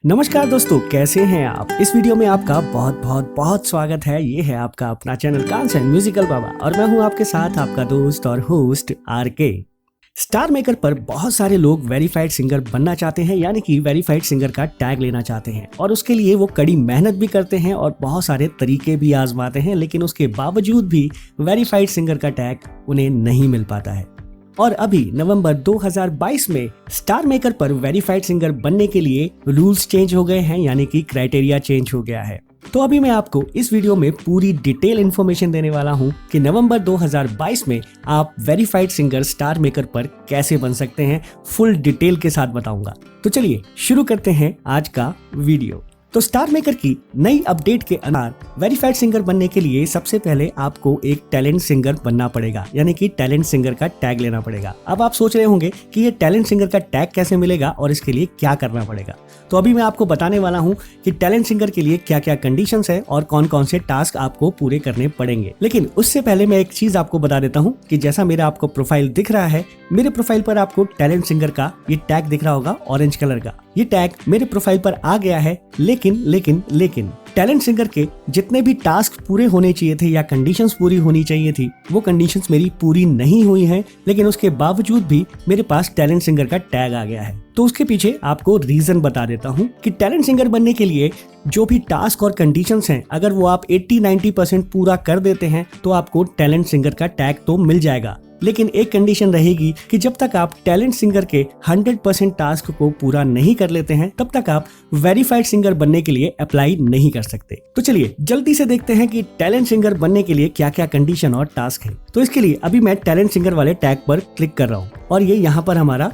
नमस्कार दोस्तों, कैसे हैं आप। इस वीडियो में आपका बहुत बहुत बहुत स्वागत है। ये है आपका अपना चैनल कांसन म्यूजिकल बाबा और मैं हूं आपके साथ आपका दोस्त और होस्ट RK। स्टार मेकर पर बहुत सारे लोग वेरीफाइड सिंगर बनना चाहते हैं, यानी कि वेरीफाइड सिंगर का टैग लेना चाहते हैं और उसके लिए वो कड़ी मेहनत भी करते हैं और बहुत सारे तरीके भी आजमाते हैं, लेकिन उसके बावजूद भी वेरीफाइड सिंगर का टैग उन्हें नहीं मिल पाता है। और अभी नवंबर 2022 में स्टार मेकर पर वेरीफाइड सिंगर बनने के लिए रूल्स चेंज हो गए हैं, यानी कि क्राइटेरिया चेंज हो गया है। तो अभी मैं आपको इस वीडियो में पूरी डिटेल इन्फॉर्मेशन देने वाला हूं कि नवंबर 2022 में आप वेरीफाइड सिंगर स्टार मेकर पर कैसे बन सकते हैं, फुल डिटेल के साथ बताऊंगा। तो चलिए शुरू करते हैं आज का वीडियो। तो स्टार मेकर की नई अपडेट के अनुसार वेरीफाइड सिंगर बनने के लिए सबसे पहले आपको एक टैलेंट सिंगर बनना पड़ेगा, यानी कि टैलेंट सिंगर का टैग लेना पड़ेगा। अब आप सोच रहे होंगे कि ये टैलेंट सिंगर का टैग कैसे मिलेगा और इसके लिए क्या करना पड़ेगा। तो अभी मैं आपको बताने वाला हूं कि टैलेंट सिंगर के लिए क्या क्या कंडीशंस है और कौन कौन से टास्क आपको पूरे करने पड़ेंगे। लेकिन उससे पहले मैं एक चीज आपको बता देता हूं कि जैसा मेरा आपको प्रोफाइल दिख रहा है, मेरे प्रोफाइल पर आपको टैलेंट सिंगर का ये टैग दिख रहा होगा ऑरेंज कलर का। ये टैग मेरे प्रोफाइल पर आ गया है, लेकिन टैलेंट सिंगर के जितने भी टास्क पूरे होने चाहिए थे या कंडीशंस पूरी होनी चाहिए थी, वो कंडीशंस मेरी पूरी नहीं हुई हैं, लेकिन उसके बावजूद भी मेरे पास टैलेंट सिंगर का टैग आ गया है। तो उसके पीछे आपको रीजन बता देता हूँ कि टैलेंट सिंगर बनने के लिए जो भी टास्क और कंडीशंस हैं, अगर वो आप 80-90% पूरा कर देते हैं तो आपको टैलेंट सिंगर का टैग तो मिल जाएगा। लेकिन एक कंडीशन रहेगी कि जब तक आप टैलेंट सिंगर के 100% टास्क को पूरा नहीं कर लेते हैं, तब तक आप वेरीफाइड सिंगर बनने के लिए अप्लाई नहीं कर सकते। तो चलिए जल्दी से देखते हैं कि टैलेंट सिंगर बनने के लिए क्या क्या कंडीशन और टास्क है। तो इसके लिए अभी मैं टैलेंट सिंगर वाले टैग पर क्लिक कर रहा हूँ और ये यहाँ पर हमारा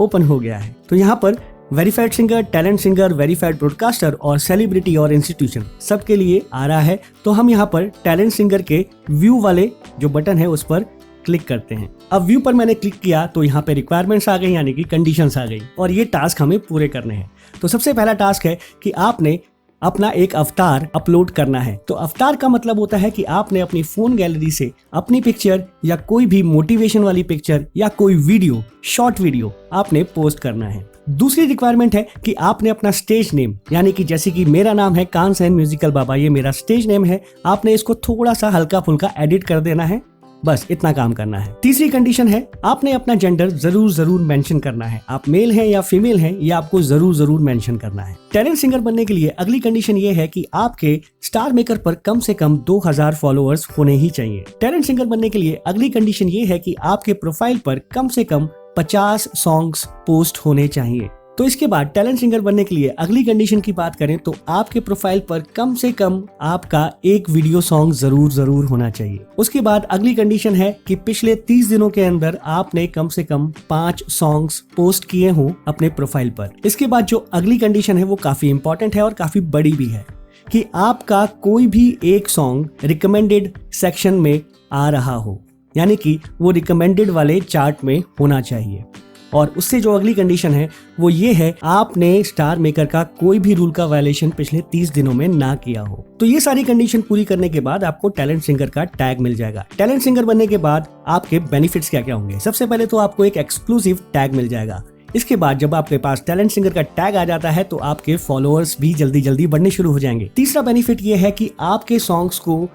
ओपन हो गया है। तो यहाँ पर verified singer, talent singer, verified broadcaster और सेलिब्रिटी और इंस्टीट्यूशन सबके लिए आ रहा है। तो हम यहाँ पर टैलेंट सिंगर के व्यू वाले जो बटन है उस पर क्लिक करते हैं। अब व्यू पर मैंने क्लिक किया तो यहाँ पे रिक्वायरमेंट्स आ गई, यानी कि कंडीशंस आ गई और ये टास्क हमें पूरे करने हैं। तो सबसे पहला टास्क है कि आपने अपना एक अवतार अपलोड करना है। तो अवतार का मतलब होता है कि आपने अपनी फोन गैलरी से अपनी पिक्चर या कोई भी मोटिवेशन वाली पिक्चर या कोई वीडियो, शॉर्ट वीडियो आपने पोस्ट करना है। दूसरी रिक्वायरमेंट है कि आपने अपना स्टेज नेम, यानी कि जैसे कि मेरा नाम है कांसन म्यूजिकल बाबा, ये मेरा स्टेज नेम है, आपने इसको थोड़ा सा हल्का फुल्का एडिट कर देना है। बस इतना काम करना है। तीसरी कंडीशन है आपने अपना जेंडर जरूर मेंशन करना है। आप मेल हैं या फीमेल हैं, ये आपको जरूर मेंशन करना है। टैलेंट सिंगर बनने के लिए अगली कंडीशन ये है कि आपके स्टार मेकर पर कम से कम 2000 फॉलोअर्स होने ही चाहिए। टैलेंट सिंगर बनने के लिए अगली कंडीशन ये है कि आपके प्रोफाइल पर कम से कम 50 सॉन्ग्स पोस्ट होने चाहिए। तो इसके बाद टैलेंट सिंगर बनने के लिए अगली कंडीशन की बात करें तो आपके प्रोफाइल पर कम से कम आपका एक वीडियो सॉन्ग जरूर होना चाहिए। उसके बाद अगली कंडीशन है कि पिछले 30 दिनों के अंदर आपने कम से कम 5 सॉन्ग्स पोस्ट किए हों अपने प्रोफाइल पर। इसके बाद जो अगली कंडीशन है वो काफी इंपॉर्टेंट है और काफी बड़ी भी है कि आपका कोई भी एक सॉन्ग रिकमेंडेड सेक्शन में आ रहा हो, यानी कि वो रिकमेंडेड वाले चार्ट में होना चाहिए। और उससे जो अगली कंडीशन है वो ये है आपने स्टार मेकर का कोई भी रूल का वायलेशन पिछले 30 दिनों में ना किया हो। तो ये सारी कंडीशन पूरी करने के बाद आपको टैलेंट सिंगर का टैग मिल जाएगा। टैलेंट सिंगर बनने के बाद आपके बेनिफिट्स क्या क्या होंगे। सबसे पहले तो आपको एक एक्सक्लूसिव टैग मिल जाएगा। इसके बाद जब आपके पास टैलेंट सिंगर का टैग आ जाता है तो आपके फॉलोअर्स भी जल्दी बढ़ने शुरू हो जाएंगे। तीसरा बेनिफिट ये है कि आपके सॉन्ग्स को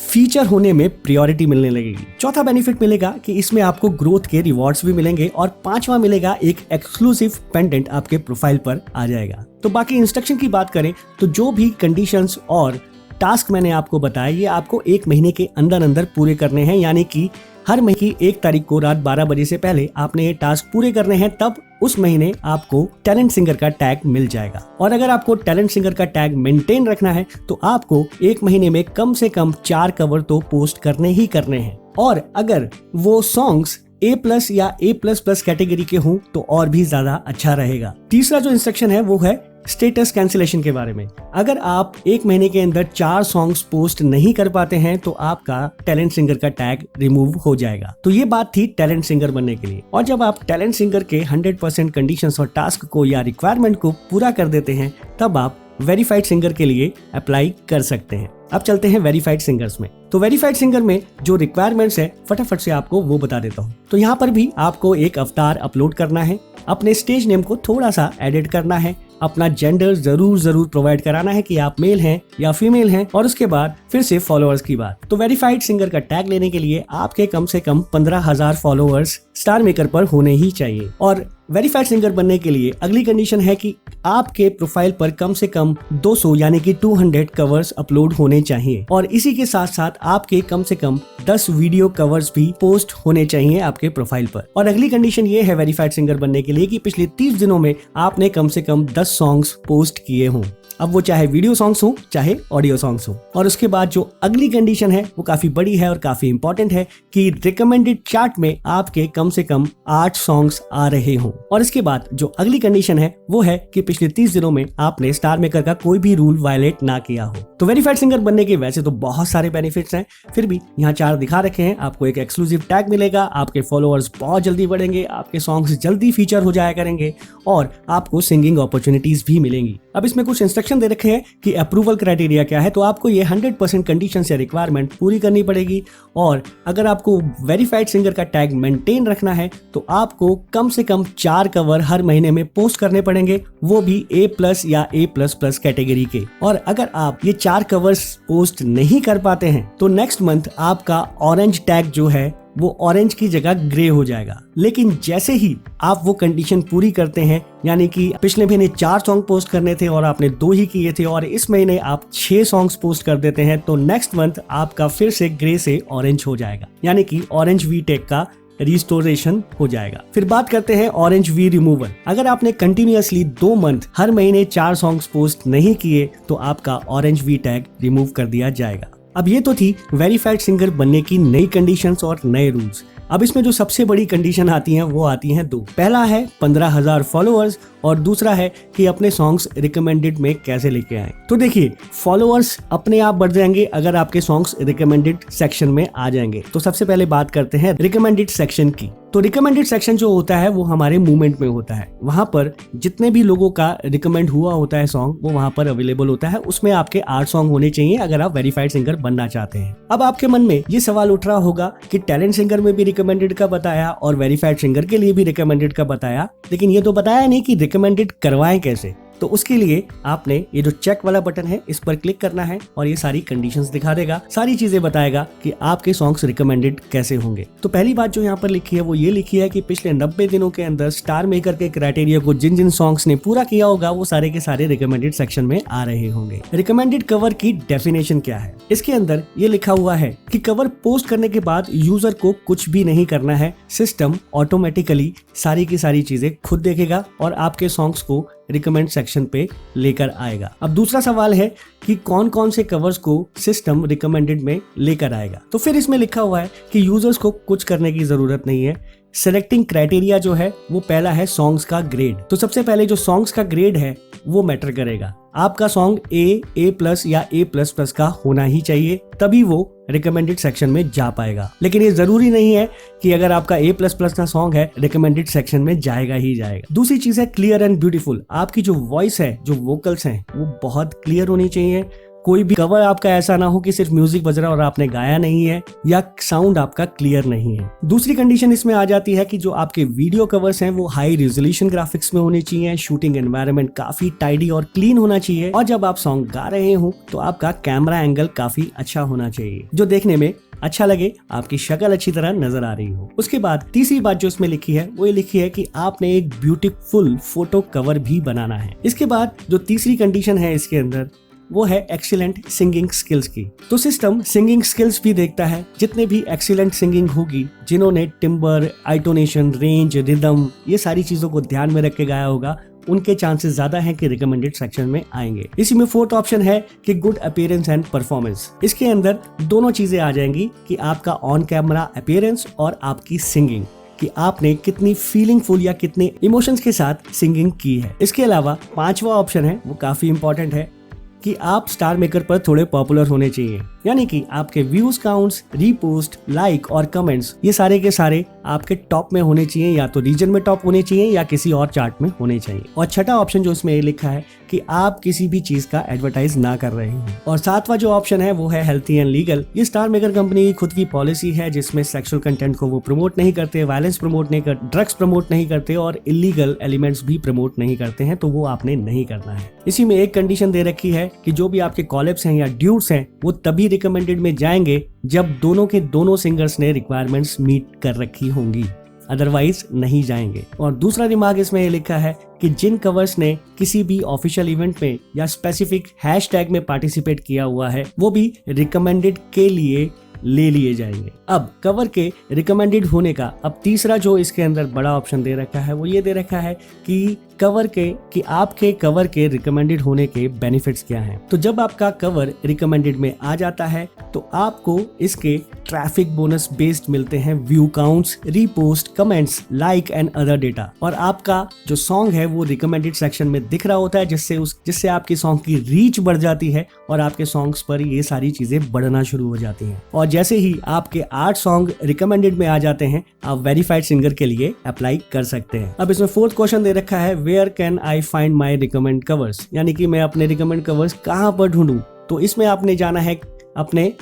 फीचर होने में प्रायोरिटी मिलने लगेगी। चौथा बेनिफिट मिलेगा कि इसमें आपको ग्रोथ के रिवॉर्ड्स भी मिलेंगे और पांचवा मिलेगा एक एक्सक्लूसिव पेंडेंट आपके प्रोफाइल पर आ जाएगा। तो बाकी इंस्ट्रक्शन की बात करें तो जो भी कंडीशंस और टास्क मैंने आपको बताया ये आपको 1 महीने के अंदर पूरे करने हैं, यानी कि हर महीने की 1 तारीख को रात 12 बजे से पहले आपने ये टास्क पूरे करने हैं, तब उस महीने आपको टैलेंट सिंगर का टैग मिल जाएगा। और अगर आपको टैलेंट सिंगर का टैग मेंटेन रखना है तो आपको 1 महीने में कम से कम 4 कवर तो पोस्ट करने ही करने हैं। और अगर वो सॉन्ग्स A+ या A++ कैटेगरी के हों तो और भी ज्यादा अच्छा रहेगा। तीसरा जो इंस्ट्रक्शन है वो है स्टेटस कैंसिलेशन के बारे में। अगर आप 1 महीने के अंदर 4 सॉन्ग्स पोस्ट नहीं कर पाते हैं तो आपका टैलेंट सिंगर का टैग रिमूव हो जाएगा। तो ये बात थी टैलेंट सिंगर बनने के लिए। और जब आप टैलेंट सिंगर के 100% कंडीशंस और टास्क को या रिक्वायरमेंट को पूरा कर देते हैं तब आप वेरीफाइड सिंगर के लिए अप्लाई कर सकते हैं। अब चलते हैं वेरीफाइड सिंगर्स में। तो वेरीफाइड सिंगर में जो रिक्वायरमेंट्स है फटाफट से आपको वो बता देता हूँ। तो यहाँ पर भी आपको एक अवतार अपलोड करना है, अपने स्टेज नेम को थोड़ा सा एडिट करना है, अपना जेंडर जरूर प्रोवाइड कराना है कि आप मेल हैं या फीमेल हैं, और उसके बाद फिर से फॉलोअर्स की बात। तो वेरीफाइड सिंगर का टैग लेने के लिए आपके कम से कम 15,000 फॉलोअर्स स्टार मेकर पर होने ही चाहिए। और वेरीफाइड सिंगर बनने के लिए अगली कंडीशन है कि आपके प्रोफाइल पर कम से कम 200 यानी कि 200 कवर्स अपलोड होने चाहिए, और इसी के साथ साथ आपके कम से कम 10 वीडियो कवर्स भी पोस्ट होने चाहिए आपके प्रोफाइल पर। और अगली कंडीशन ये है वेरीफाइड सिंगर बनने के लिए कि पिछले 30 दिनों में आपने कम से कम 10 सॉन्ग्स पोस्ट किए हों, अब वो चाहे वीडियो सॉन्ग्स हो चाहे ऑडियो सॉन्ग्स हो। और उसके बाद जो अगली कंडीशन है वो काफी बड़ी है और काफी इंपॉर्टेंट है कि रिकमेंडेड चार्ट में आपके कम से कम 8 सॉन्ग्स आ रहे हों। और इसके बाद जो अगली कंडीशन है वो है कि पिछले 30 दिनों में आपने स्टार मेकर का कोई भी रूल वायलेट ना किया हो। तो वेरीफाइड सिंगर बनने के वैसे तो बहुत सारे बेनिफिट्स हैं, फिर भी यहाँ 4 दिखा रखे हैं। आपको एक एक्सक्लूसिव टैग मिलेगा, आपके फॉलोअर्स बहुत जल्दी बढ़ेंगे, आपके सॉन्ग्स जल्दी फीचर हो जाया करेंगे, और आपको सिंगिंग अपॉर्चुनिटीज भी मिलेंगी। अब इसमें कुछ इंस्ट्रक्शन दे रखे हैं कि अप्रूवल क्राइटेरिया क्या है। तो आपको ये 100% कंडीशन या रिक्वायरमेंट पूरी करनी पड़ेगी, और अगर आपको वेरीफाइड सिंगर का टैग मेंटेन रखना है तो आपको कम से कम 4 कवर हर महीने में पोस्ट करने पड़ेंगे, वो भी A+ या A++ कैटेगरी के। और अगर आप ये 4 कवर्स पोस्ट नहीं कर पाते हैं तो नेक्स्ट मंथ आपका ऑरेंज टैग जो है वो ऑरेंज की जगह ग्रे हो जाएगा। लेकिन जैसे ही आप वो कंडीशन पूरी करते हैं, यानी कि पिछले महीने 4 सॉन्ग पोस्ट करने थे और आपने 2 ही किए थे, और इस महीने आप 6 सॉन्ग्स पोस्ट कर देते हैं, तो नेक्स्ट मंथ आपका फिर से ग्रे से ऑरेंज हो जाएगा, यानी कि ऑरेंज वी टैग का रिस्टोरेशन हो जाएगा। फिर बात करते हैं ऑरेंज वी रिमूवल। अगर आपने कंटिन्यूअसली 2 मंथ हर महीने 4 सॉन्ग्स पोस्ट नहीं किए तो आपका ऑरेंज वी टैग रिमूव कर दिया जाएगा। अब ये तो थी वेरीफाइड सिंगर बनने की नई कंडीशंस और नए रूल्स। अब इसमें जो सबसे बड़ी कंडीशन आती हैं वो आती हैं 2। पहला है 15,000 फॉलोअर्स, और दूसरा है कि अपने सॉन्ग्स रिकमेंडेड में कैसे लेके आए। तो देखिए, फॉलोअर्स अपने आप बढ़ जाएंगे अगर आपके सॉन्ग्स रिकमेंडेड सेक्शन में आ जाएंगे। तो सबसे पहले बात करते हैं रिकमेंडेड सेक्शन की। तो रिकमेंडेड सेक्शन जो होता है वो हमारे मूवमेंट में होता है। वहां पर जितने भी लोगों का रिकमेंड हुआ होता है सॉन्ग वो वहां पर अवेलेबल होता है। उसमें आपके 8 सॉन्ग होने चाहिए अगर आप वेरीफाइड सिंगर बनना चाहते हैं। अब आपके मन में ये सवाल उठ रहा होगा कि टैलेंट सिंगर में भी रिकमेंडेड का बताया और वेरीफाइड सिंगर के लिए भी रिकमेंडेड का बताया, लेकिन ये तो बताया नहीं कि रिकमेंडेड करवाएं कैसे। तो उसके लिए आपने ये जो चेक वाला बटन है इस पर क्लिक करना है, और ये सारी कंडीशंस दिखा देगा, सारी चीजें बताएगा कि आपके सॉन्ग्स रिकमेंडेड कैसे होंगे। तो पहली बात जो यहाँ पर लिखी है वो ये लिखी है कि पिछले 90 दिनों के अंदर स्टार मेकर के क्राइटेरिया को जिन जिन सॉन्ग्स ने पूरा किया होगा वो सारे के सारे रिकमेंडेड सेक्शन में आ रहे होंगे। रिकमेंडेड कवर की डेफिनेशन क्या है? इसके अंदर ये लिखा हुआ है कि कवर पोस्ट करने के बाद यूजर को कुछ भी नहीं करना है, सिस्टम ऑटोमेटिकली सारी की सारी चीजें खुद देखेगा और आपके सॉन्ग्स को रिकमेंड सेक्शन पे लेकर आएगा। अब दूसरा सवाल है कि कौन कौन से कवर्स को सिस्टम रिकमेंडेड में लेकर आएगा। तो फिर इसमें लिखा हुआ है कि यूजर्स को कुछ करने की जरूरत नहीं है। सिलेक्टिंग क्राइटेरिया जो है वो पहला है सॉन्ग्स का ग्रेड। तो सबसे पहले जो सॉन्ग्स का ग्रेड है वो मैटर करेगा। आपका सॉन्ग A+ या A++ का होना ही चाहिए, तभी वो रिकमेंडेड सेक्शन में जा पाएगा। लेकिन ये जरूरी नहीं है कि अगर आपका A++ का सॉन्ग है रिकमेंडेड सेक्शन में जाएगा ही जाएगा। दूसरी चीज है क्लियर एंड ब्यूटीफुल। आपकी जो वॉइस है, जो वोकल्स हैं, वो बहुत क्लियर होनी चाहिए। कोई भी कवर आपका ऐसा ना हो कि सिर्फ म्यूजिक बज रहा है और आपने गाया नहीं है, या साउंड आपका क्लियर नहीं है। दूसरी कंडीशन इसमें आ जाती है कि जो आपके वीडियो कवर्स हैं वो हाई रेजोल्यूशन ग्राफिक्स में होने चाहिए, शूटिंग एनवायरनमेंट काफी टाइडी और क्लीन होना चाहिए, और जब आप सॉन्ग गा रहे हो तो आपका कैमरा एंगल काफी अच्छा होना चाहिए, जो देखने में अच्छा लगे, आपकी शक्ल अच्छी तरह नजर आ रही हो। उसके बाद तीसरी बात जो इसमें लिखी है वो ये लिखी है कि आपने एक ब्यूटीफुल फोटो कवर भी बनाना है। इसके बाद जो तीसरी कंडीशन है इसके अंदर वो है एक्सीलेंट सिंगिंग स्किल्स की। तो सिस्टम सिंगिंग स्किल्स भी देखता है। जितने भी एक्सीलेंट सिंगिंग होगी, जिन्होंने टिम्बर, आइटोनेशन, रेंज, रिदम, ये सारी चीजों को ध्यान में रख के गाया होगा, उनके चांसेस ज्यादा हैं कि रिकमेंडेड सेक्शन में आएंगे। इसी में फोर्थ ऑप्शन है कि गुड अपीयरेंस एंड परफॉर्मेंस। इसके अंदर दोनों चीजें आ जाएंगी कि आपका ऑन कैमरा अपीयरेंस और आपकी सिंगिंग, कि आपने कितनी फीलिंगफुल या कितने इमोशंस के साथ सिंगिंग की है। इसके अलावा पांचवा ऑप्शन है वो काफी इंपॉर्टेंट है कि आप स्टार मेकर पर थोड़े पॉपुलर होने चाहिए। यानी कि आपके व्यूज काउंट्स, रीपोस्ट, लाइक और कमेंट्स ये सारे के सारे आपके टॉप में होने चाहिए, या तो रीजन में टॉप होने चाहिए या किसी और चार्ट में होने चाहिए। और छठा ऑप्शन जो इसमें लिखा है कि आप किसी भी चीज का एडवर्टाइज ना कर रहे हो। और सातवां जो ऑप्शन है वो है हेल्थी एंड लीगल। ये स्टार मेकर कंपनी की खुद की पॉलिसी है जिसमें सेक्सुअल कंटेंट को वो प्रमोट नहीं करते, वायलेंस प्रमोट नहीं करते, ड्रग्स प्रमोट नहीं करते और इलीगल एलिमेंट्स भी प्रमोट नहीं करते हैं, तो वो आपने नहीं करना है। इसी में एक कंडीशन दे रखी है कि जो भी आपके कॉलेब्स हैं या ड्यूट्स हैं वो तभी रिकमेंडेड में जाएंगे जब दोनों के दोनों सिंगर्स ने रिक्वायरमेंट्स मीट कर रखी होंगी, अदरवाइज नहीं जाएंगे। और दूसरा दिमाग इसमें ये लिखा है कि जिन कवर्स ने किसी भी ऑफिशियल इवेंट में या स्पेसिफिक हैशटैग में पार्टिसिपेट किया हुआ है वो भी रिकमेंडेड के लिए ले लिए जाएंगे। अब कवर के रिकमेंडेड होने का अब तीसरा जो इसके अंदर बड़ा ऑप्शन दे रखा है वो ये दे रखा है कि आपके कवर के रिकमेंडेड होने के बेनिफिट्स क्या हैं। तो जब आपका कवर रिकमेंडेड में आ जाता है तो आपको इसके ट्रैफिक बोनस बेस्ड मिलते हैं view counts, repost, comments, like and other data. और आपका जो सॉन्ग है वो रिकमेंडेड सेक्शन में दिख रहा होता है जिससे आपकी सॉन्ग की रीच बढ़ जाती है और आपके सॉन्ग्स पर ये सारी चीजें बढ़ना शुरू हो जाती हैं। और जैसे ही आपके 8 सॉन्ग रिकमेंडेड में आ जाते हैं आप वेरीफाइड सिंगर के लिए अप्लाई कर सकते हैं। अब इसमें फोर्थ क्वेश्चन दे रखा है where can I find my recommend covers, यानी कि मैं अपने रिकमेंड कवर्स कहां पर ढूंढूं। तो इसमें आपने जाना है अपने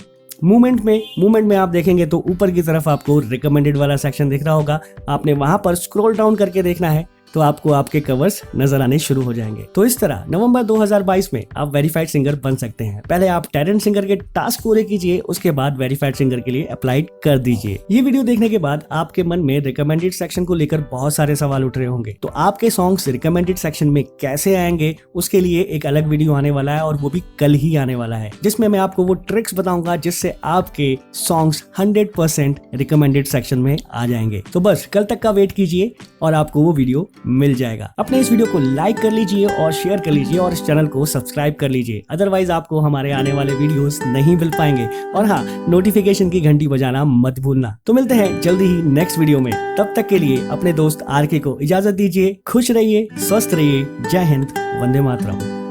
मूवमेंट में आप देखेंगे तो ऊपर की तरफ आपको रिकमेंडेड वाला सेक्शन दिख रहा होगा, आपने वहां पर स्क्रॉल डाउन करके देखना है तो आपको आपके कवर्स नजर आने शुरू हो जाएंगे। तो इस तरह नवंबर 2022 में आप वेरीफाइड सिंगर बन सकते हैं। पहले आप टैलेंट सिंगर के टास्क पूरे कीजिए, उसके बाद वेरीफाइड सिंगर के लिए अप्लाई कर दीजिए। ये वीडियो देखने के बाद आपके मन में रिकमेंडेड सेक्शन को लेकर बहुत सारे सवाल उठ रहे होंगे, तो आपके सॉन्ग्स रिकमेंडेड सेक्शन में कैसे आएंगे उसके लिए एक अलग वीडियो आने वाला है और वो भी कल ही आने वाला है, जिसमें मैं आपको वो ट्रिक्स बताऊंगा जिससे आपके सॉन्ग्स 100% रिकमेंडेड सेक्शन में आ जाएंगे। तो बस कल तक का वेट कीजिए और आपको वो वीडियो मिल जाएगा। अपने इस वीडियो को लाइक कर लीजिए और शेयर कर लीजिए और इस चैनल को सब्सक्राइब कर लीजिए, अदरवाइज आपको हमारे आने वाले वीडियोस नहीं मिल पाएंगे। और हाँ, नोटिफिकेशन की घंटी बजाना मत भूलना। तो मिलते हैं जल्दी ही नेक्स्ट वीडियो में, तब तक के लिए अपने दोस्त आरके को इजाजत दीजिए। खुश रहिए, स्वस्थ रहिए, जय हिंद, वंदे मातरम।